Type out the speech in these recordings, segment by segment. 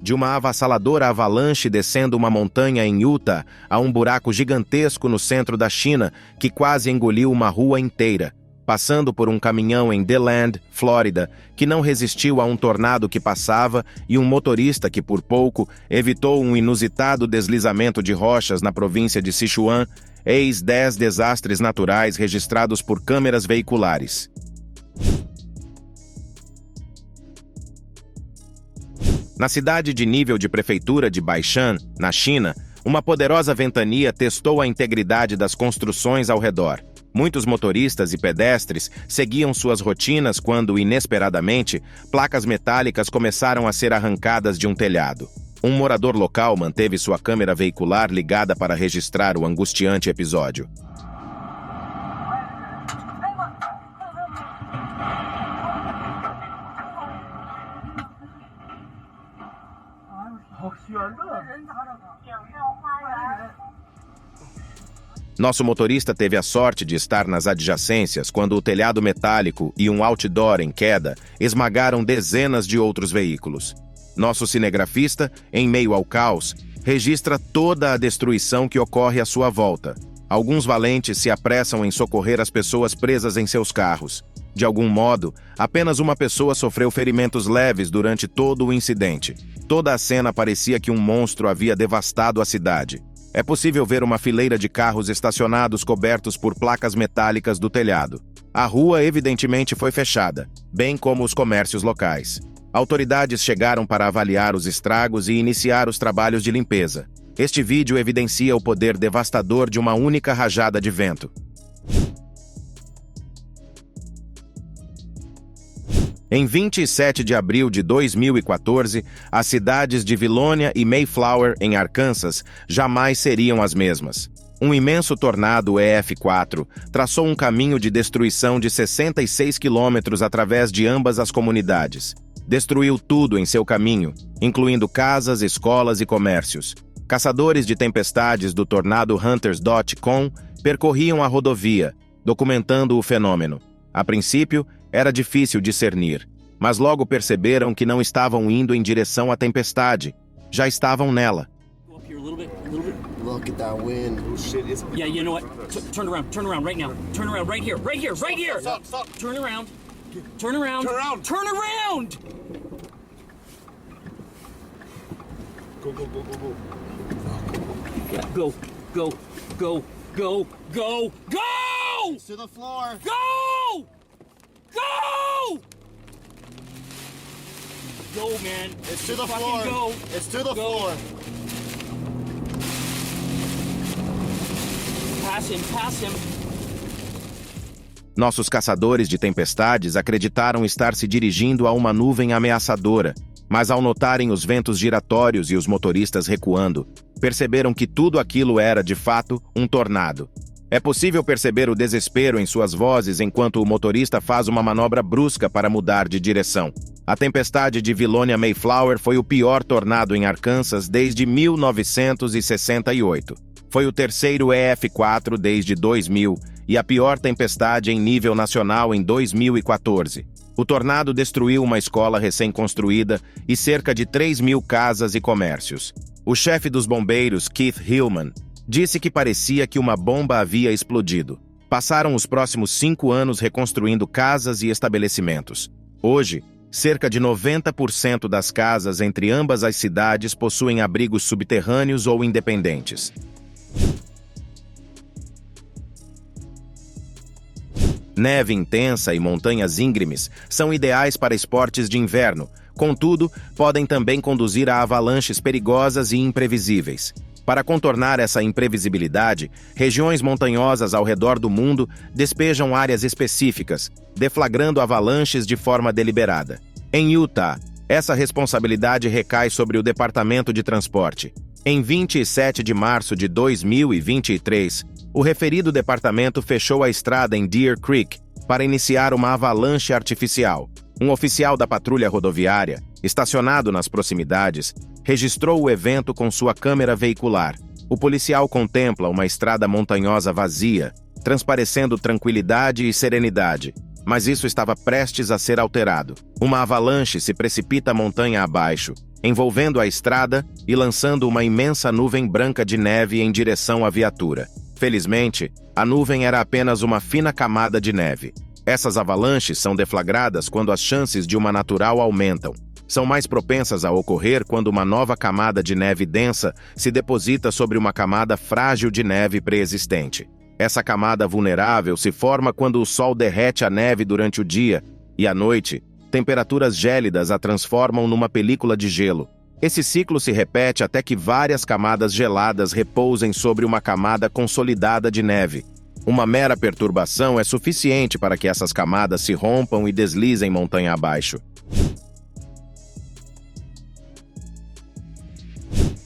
de uma avassaladora avalanche descendo uma montanha em Utah a um buraco gigantesco no centro da China que quase engoliu uma rua inteira, passando por um caminhão em DeLand, Flórida, que não resistiu a um tornado que passava e um motorista que, por pouco, evitou um inusitado deslizamento de rochas na província de Sichuan, eis 10 desastres naturais registrados por câmeras veiculares. Na cidade de nível de prefeitura de Baishan, na China, uma poderosa ventania testou a integridade das construções ao redor. Muitos motoristas e pedestres seguiam suas rotinas quando, inesperadamente, placas metálicas começaram a ser arrancadas de um telhado. Um morador local manteve sua câmera veicular ligada para registrar o angustiante episódio. Nosso motorista teve a sorte de estar nas adjacências quando o telhado metálico e um outdoor em queda esmagaram dezenas de outros veículos. Nosso cinegrafista, em meio ao caos, registra toda a destruição que ocorre à sua volta. Alguns valentes se apressam em socorrer as pessoas presas em seus carros. De algum modo, apenas uma pessoa sofreu ferimentos leves durante todo o incidente. Toda a cena parecia que um monstro havia devastado a cidade. É possível ver uma fileira de carros estacionados cobertos por placas metálicas do telhado. A rua evidentemente foi fechada, bem como os comércios locais. Autoridades chegaram para avaliar os estragos e iniciar os trabalhos de limpeza. Este vídeo evidencia o poder devastador de uma única rajada de vento. Em 27 de abril de 2014, as cidades de Vilonia e Mayflower, em Arkansas, jamais seriam as mesmas. Um imenso tornado EF4 traçou um caminho de destruição de 66 quilômetros através de ambas as comunidades. Destruiu tudo em seu caminho, incluindo casas, escolas e comércios. Caçadores de tempestades do tornado Hunters.com percorriam a rodovia, documentando o fenômeno. A princípio, era difícil discernir, mas logo perceberam que não estavam indo em direção à tempestade. Já estavam nela. Look at that wind. Oh, shit, it's... Yeah, you know what? Turn around right now. Turn around right here. Stop. Turn around. Turn around. Turn around! Go. Yeah, go. It's to the floor. Go, man. It's to the Fucking floor. Go. It's to the Go. floor. Pass him. Nossos caçadores de tempestades acreditaram estar se dirigindo a uma nuvem ameaçadora, mas ao notarem os ventos giratórios e os motoristas recuando, perceberam que tudo aquilo era, de fato, um tornado. É possível perceber o desespero em suas vozes enquanto o motorista faz uma manobra brusca para mudar de direção. A tempestade de Vilonia Mayflower foi o pior tornado em Arkansas desde 1968. Foi o terceiro EF4 desde 2000 e a pior tempestade em nível nacional em 2014. O tornado destruiu uma escola recém-construída e cerca de 3.000 casas e comércios. O chefe dos bombeiros, Keith Hillman, disse que parecia que uma bomba havia explodido. Passaram os próximos 5 anos reconstruindo casas e estabelecimentos. Hoje, cerca de 90% das casas entre ambas as cidades possuem abrigos subterrâneos ou independentes. Neve intensa e montanhas íngremes são ideais para esportes de inverno, contudo, podem também conduzir a avalanches perigosas e imprevisíveis. Para contornar essa imprevisibilidade, regiões montanhosas ao redor do mundo despejam áreas específicas, deflagrando avalanches de forma deliberada. Em Utah, essa responsabilidade recai sobre o Departamento de Transporte. Em 27 de março de 2023, o referido departamento fechou a estrada em Deer Creek para iniciar uma avalanche artificial. Um oficial da patrulha rodoviária, estacionado nas proximidades, registrou o evento com sua câmera veicular. O policial contempla uma estrada montanhosa vazia, transparecendo tranquilidade e serenidade. Mas isso estava prestes a ser alterado. Uma avalanche se precipita a montanha abaixo, envolvendo a estrada e lançando uma imensa nuvem branca de neve em direção à viatura. Felizmente, a nuvem era apenas uma fina camada de neve. Essas avalanches são deflagradas quando as chances de uma natural aumentam. São mais propensas a ocorrer quando uma nova camada de neve densa se deposita sobre uma camada frágil de neve pré-existente. Essa camada vulnerável se forma quando o sol derrete a neve durante o dia e, à noite, temperaturas gélidas a transformam numa película de gelo. Esse ciclo se repete até que várias camadas geladas repousem sobre uma camada consolidada de neve. Uma mera perturbação é suficiente para que essas camadas se rompam e deslizem montanha abaixo.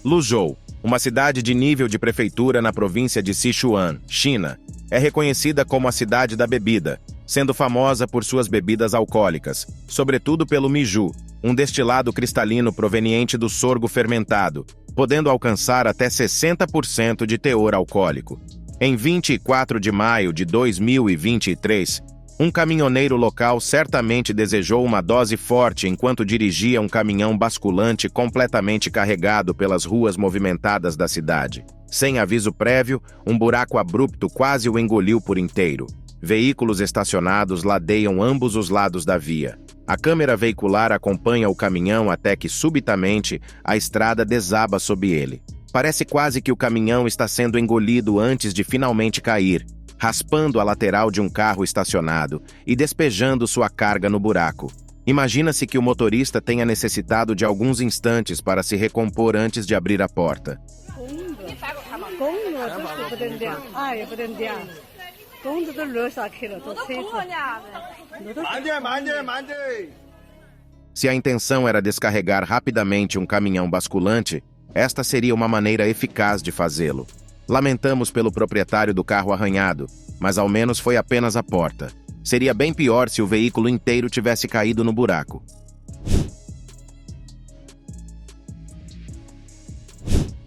Luzhou, uma cidade de nível de prefeitura na província de Sichuan, China, é reconhecida como a cidade da bebida, sendo famosa por suas bebidas alcoólicas, sobretudo pelo Miju, um destilado cristalino proveniente do sorgo fermentado, podendo alcançar até 60% de teor alcoólico. Em 24 de maio de 2023, um caminhoneiro local certamente desejou uma dose forte enquanto dirigia um caminhão basculante completamente carregado pelas ruas movimentadas da cidade. Sem aviso prévio, um buraco abrupto quase o engoliu por inteiro. Veículos estacionados ladeiam ambos os lados da via. A câmera veicular acompanha o caminhão até que, subitamente, a estrada desaba sob ele. Parece quase que o caminhão está sendo engolido antes de finalmente cair, raspando a lateral de um carro estacionado e despejando sua carga no buraco. Imagina-se que o motorista tenha necessitado de alguns instantes para se recompor antes de abrir a porta. Se a intenção era descarregar rapidamente um caminhão basculante, esta seria uma maneira eficaz de fazê-lo. Lamentamos pelo proprietário do carro arranhado, mas ao menos foi apenas a porta. Seria bem pior se o veículo inteiro tivesse caído no buraco.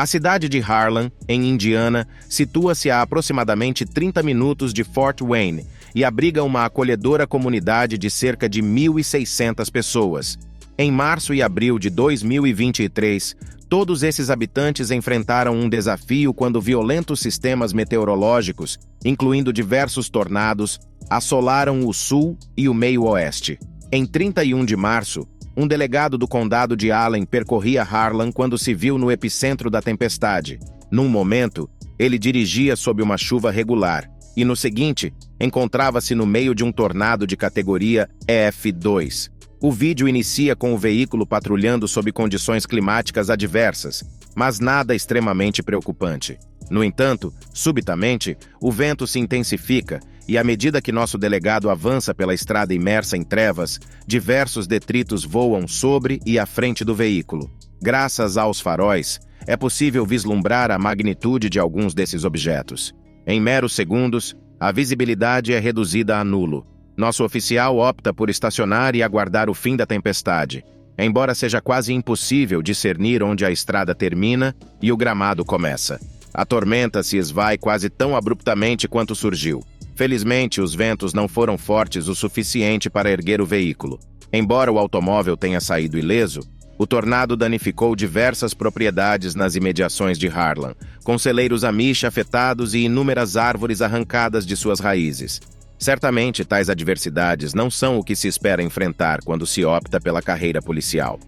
A cidade de Harlan, em Indiana, situa-se a aproximadamente 30 minutos de Fort Wayne e abriga uma acolhedora comunidade de cerca de 1.600 pessoas. Em março e abril de 2023, todos esses habitantes enfrentaram um desafio quando violentos sistemas meteorológicos, incluindo diversos tornados, assolaram o sul e o meio-oeste. Em 31 de março, um delegado do condado de Allen percorria Harlan quando se viu no epicentro da tempestade. Num momento, ele dirigia sob uma chuva regular, e no seguinte, encontrava-se no meio de um tornado de categoria EF2. O vídeo inicia com o veículo patrulhando sob condições climáticas adversas, mas nada extremamente preocupante. No entanto, subitamente, o vento se intensifica e, à medida que nosso delegado avança pela estrada imersa em trevas, diversos detritos voam sobre e à frente do veículo. Graças aos faróis, é possível vislumbrar a magnitude de alguns desses objetos. Em meros segundos, a visibilidade é reduzida a nulo. Nosso oficial opta por estacionar e aguardar o fim da tempestade, embora seja quase impossível discernir onde a estrada termina e o gramado começa. A tormenta se esvai quase tão abruptamente quanto surgiu. Felizmente, os ventos não foram fortes o suficiente para erguer o veículo. Embora o automóvel tenha saído ileso, o tornado danificou diversas propriedades nas imediações de Harlan, com celeiros Amish afetados e inúmeras árvores arrancadas de suas raízes. Certamente, tais adversidades não são o que se espera enfrentar quando se opta pela carreira policial.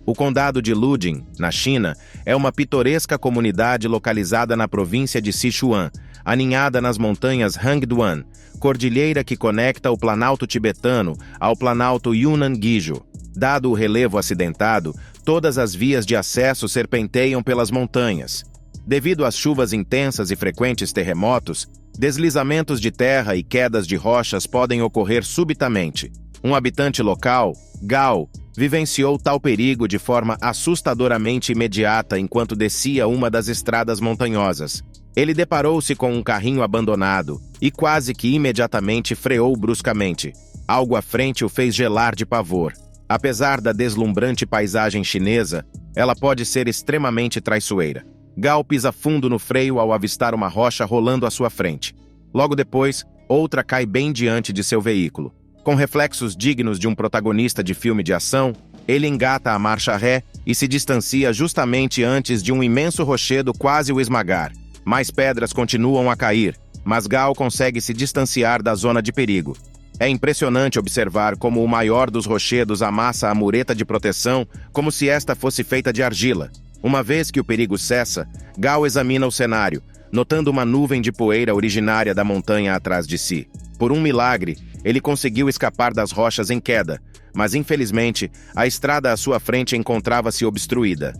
O condado de Luding, na China, é uma pitoresca comunidade localizada na província de Sichuan, aninhada nas montanhas Hangduan, cordilheira que conecta o Planalto Tibetano ao Planalto Yunnan-Guizhou. Dado o relevo acidentado, todas as vias de acesso serpenteiam pelas montanhas. Devido às chuvas intensas e frequentes terremotos, deslizamentos de terra e quedas de rochas podem ocorrer subitamente. Um habitante local, Gao, vivenciou tal perigo de forma assustadoramente imediata enquanto descia uma das estradas montanhosas. Ele deparou-se com um carrinho abandonado e quase que imediatamente freou bruscamente. Algo à frente o fez gelar de pavor. Apesar da deslumbrante paisagem chinesa, ela pode ser extremamente traiçoeira. Gao pisa fundo no freio ao avistar uma rocha rolando à sua frente. Logo depois, outra cai bem diante de seu veículo. Com reflexos dignos de um protagonista de filme de ação, ele engata a marcha ré e se distancia justamente antes de um imenso rochedo quase o esmagar. Mais pedras continuam a cair, mas Gal consegue se distanciar da zona de perigo. É impressionante observar como o maior dos rochedos amassa a mureta de proteção como se esta fosse feita de argila. Uma vez que o perigo cessa, Gal examina o cenário, notando uma nuvem de poeira originária da montanha atrás de si. Por um milagre, ele conseguiu escapar das rochas em queda, mas infelizmente, a estrada à sua frente encontrava-se obstruída.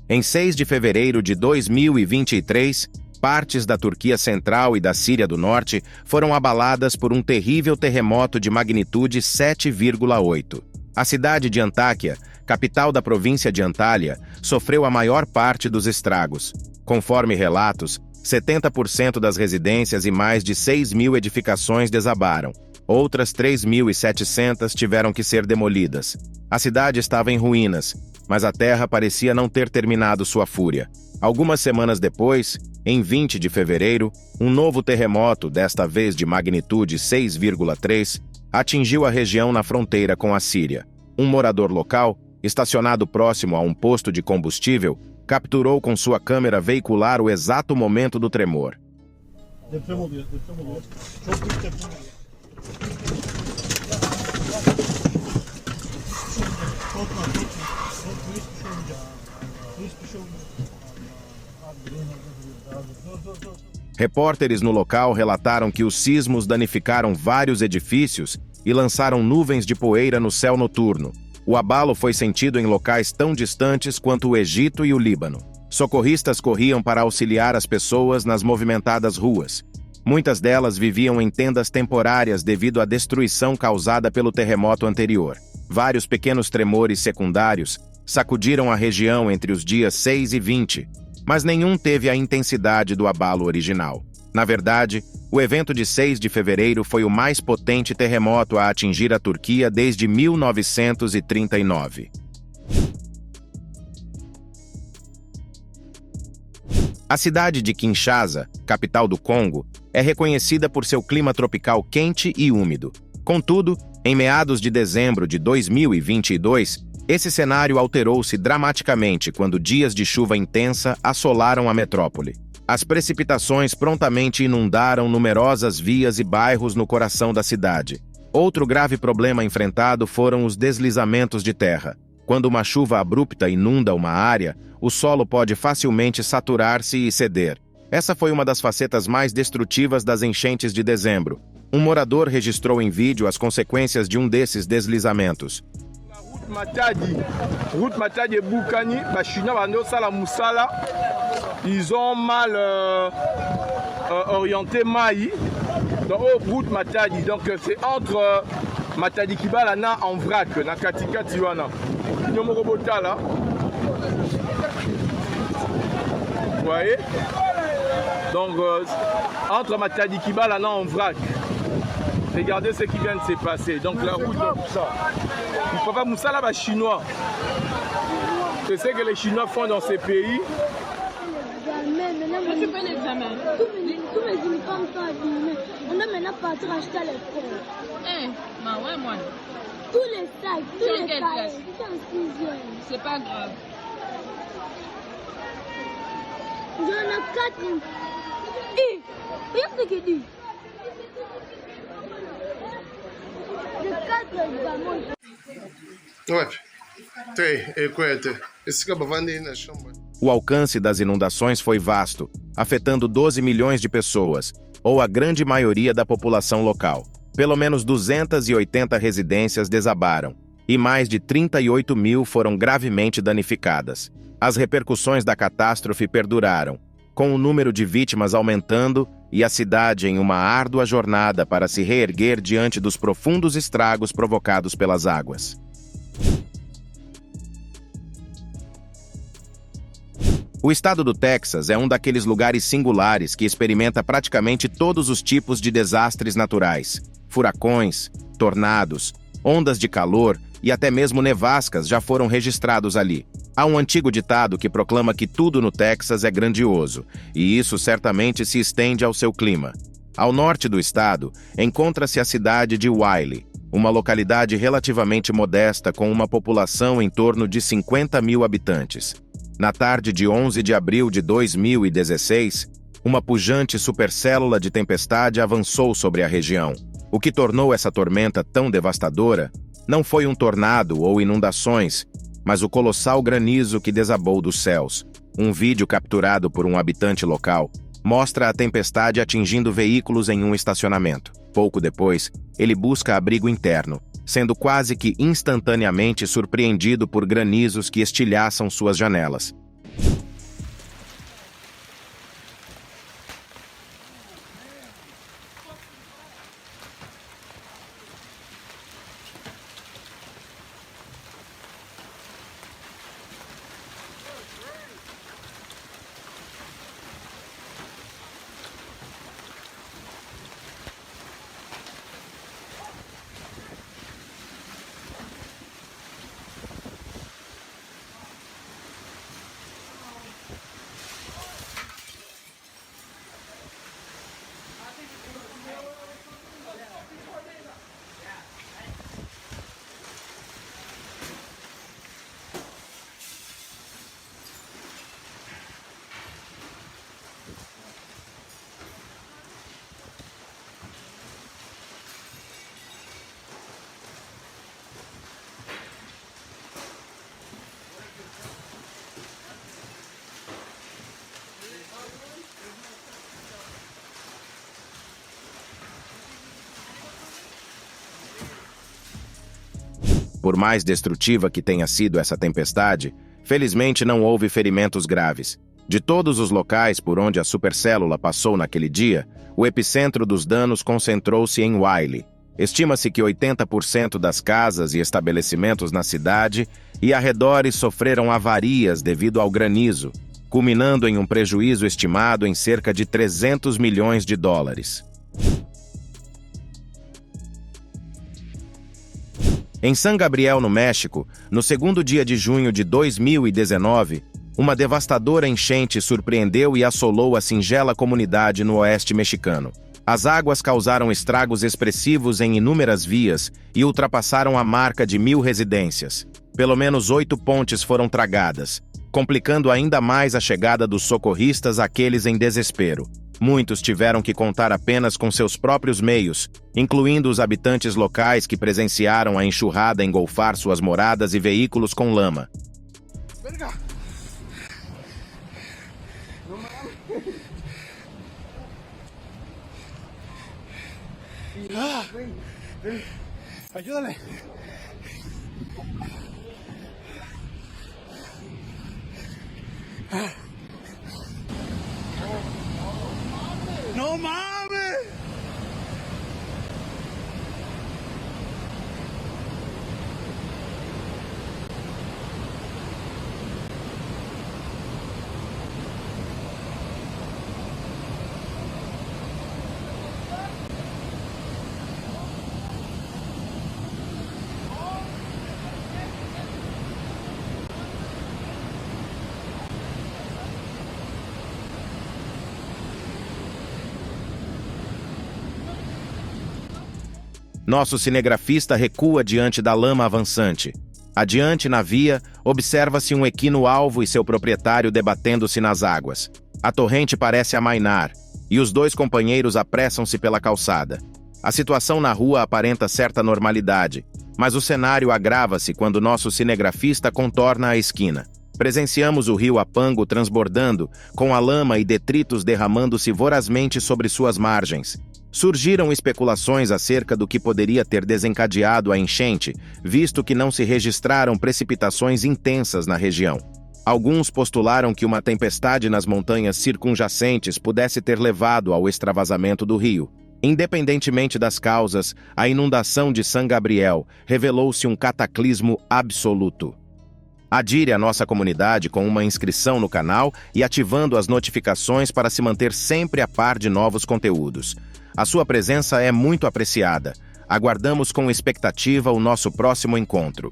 Em 6 de fevereiro de 2023, partes da Turquia Central e da Síria do Norte foram abaladas por um terrível terremoto de magnitude 7,8. A cidade de Antáquia, capital da província de Antália, sofreu a maior parte dos estragos. Conforme relatos, 70% das residências e mais de 6.000 edificações desabaram. Outras 3.700 tiveram que ser demolidas. A cidade estava em ruínas, mas a terra parecia não ter terminado sua fúria. Algumas semanas depois, em 20 de fevereiro, um novo terremoto, desta vez de magnitude 6,3, atingiu a região na fronteira com a Síria. Um morador local, estacionado próximo a um posto de combustível, capturou com sua câmera veicular o exato momento do tremor. Repórteres no local relataram que os sismos danificaram vários edifícios e lançaram nuvens de poeira no céu noturno. O abalo foi sentido em locais tão distantes quanto o Egito e o Líbano. Socorristas corriam para auxiliar as pessoas nas movimentadas ruas. Muitas delas viviam em tendas temporárias devido à destruição causada pelo terremoto anterior. Vários pequenos tremores secundários sacudiram a região entre os dias 6 e 20, mas nenhum teve a intensidade do abalo original. Na verdade, o evento de 6 de fevereiro foi o mais potente terremoto a atingir a Turquia desde 1939. A cidade de Kinshasa, capital do Congo, é reconhecida por seu clima tropical quente e úmido. Contudo, em meados de dezembro de 2022, esse cenário alterou-se dramaticamente quando dias de chuva intensa assolaram a metrópole. As precipitações prontamente inundaram numerosas vias e bairros no coração da cidade. Outro grave problema enfrentado foram os deslizamentos de terra. Quando uma chuva abrupta inunda uma área, o solo pode facilmente saturar-se e ceder. Essa foi uma das facetas mais destrutivas das enchentes de dezembro. Um morador registrou em vídeo as consequências de um desses deslizamentos. Route Matadi et Boukani, Chinois vont faire la moussala. Ils ont mal orienté Maï. Donc route Matadi, donc c'est entre Matadi Kibalana en vrac, na Katika Tiwana. Nyomo Robota là. Vous voyez? Donc entre Matadi Kibalana en vrac. Regardez ce qui vient de se passer. Donc la route, il ne faut pas mousser là-bas chinois. C'est ce que les Chinois font dans ces pays. Je fais pas l'examen. Tous mes uniformes sont abîmés. On doit maintenant partir acheter à l'école. Bah ouais, moi. Tous les sacs, tous les cahiers. C'est pas grave. J'en ai 4. Regarde ce qu'il dit. O alcance das inundações foi vasto, afetando 12 milhões de pessoas, ou a grande maioria da população local. Pelo menos 280 residências desabaram, e mais de 38 mil foram gravemente danificadas. As repercussões da catástrofe perduraram, com o número de vítimas aumentando e a cidade em uma árdua jornada para se reerguer diante dos profundos estragos provocados pelas águas. O estado do Texas é um daqueles lugares singulares que experimenta praticamente todos os tipos de desastres naturais. Furacões, tornados, ondas de calor e até mesmo nevascas já foram registrados ali. Há um antigo ditado que proclama que tudo no Texas é grandioso, e isso certamente se estende ao seu clima. Ao norte do estado, encontra-se a cidade de Wylie, uma localidade relativamente modesta com uma população em torno de 50 mil habitantes. Na tarde de 11 de abril de 2016, uma pujante supercélula de tempestade avançou sobre a região. O que tornou essa tormenta tão devastadora não foi um tornado ou inundações, mas o colossal granizo que desabou dos céus. Um vídeo capturado por um habitante local mostra a tempestade atingindo veículos em um estacionamento. Pouco depois, ele busca abrigo interno, sendo quase que instantaneamente surpreendido por granizos que estilhaçam suas janelas. Por mais destrutiva que tenha sido essa tempestade, felizmente não houve ferimentos graves. De todos os locais por onde a supercélula passou naquele dia, o epicentro dos danos concentrou-se em Wylie. Estima-se que 80% das casas e estabelecimentos na cidade e arredores sofreram avarias devido ao granizo, culminando em um prejuízo estimado em cerca de 300 milhões de dólares. Em San Gabriel, no México, no segundo dia de junho de 2019, uma devastadora enchente surpreendeu e assolou a singela comunidade no oeste mexicano. As águas causaram estragos expressivos em inúmeras vias e ultrapassaram a marca de 1.000 residências. Pelo menos 8 pontes foram tragadas, complicando ainda mais a chegada dos socorristas àqueles em desespero. Muitos tiveram que contar apenas com seus próprios meios, incluindo os habitantes locais que presenciaram a enxurrada engolfar suas moradas e veículos com lama. Ayúdale. No mames. Nosso cinegrafista recua diante da lama avançante. Adiante, na via, observa-se um equino alvo e seu proprietário debatendo-se nas águas. A torrente parece amainar, e os dois companheiros apressam-se pela calçada. A situação na rua aparenta certa normalidade, mas o cenário agrava-se quando nosso cinegrafista contorna a esquina. Presenciamos o rio Apango transbordando, com a lama e detritos derramando-se vorazmente sobre suas margens. Surgiram especulações acerca do que poderia ter desencadeado a enchente, visto que não se registraram precipitações intensas na região. Alguns postularam que uma tempestade nas montanhas circunjacentes pudesse ter levado ao extravasamento do rio. Independentemente das causas, a inundação de San Gabriel revelou-se um cataclismo absoluto. Adire à nossa comunidade com uma inscrição no canal e ativando as notificações para se manter sempre a par de novos conteúdos. A sua presença é muito apreciada. Aguardamos com expectativa o nosso próximo encontro.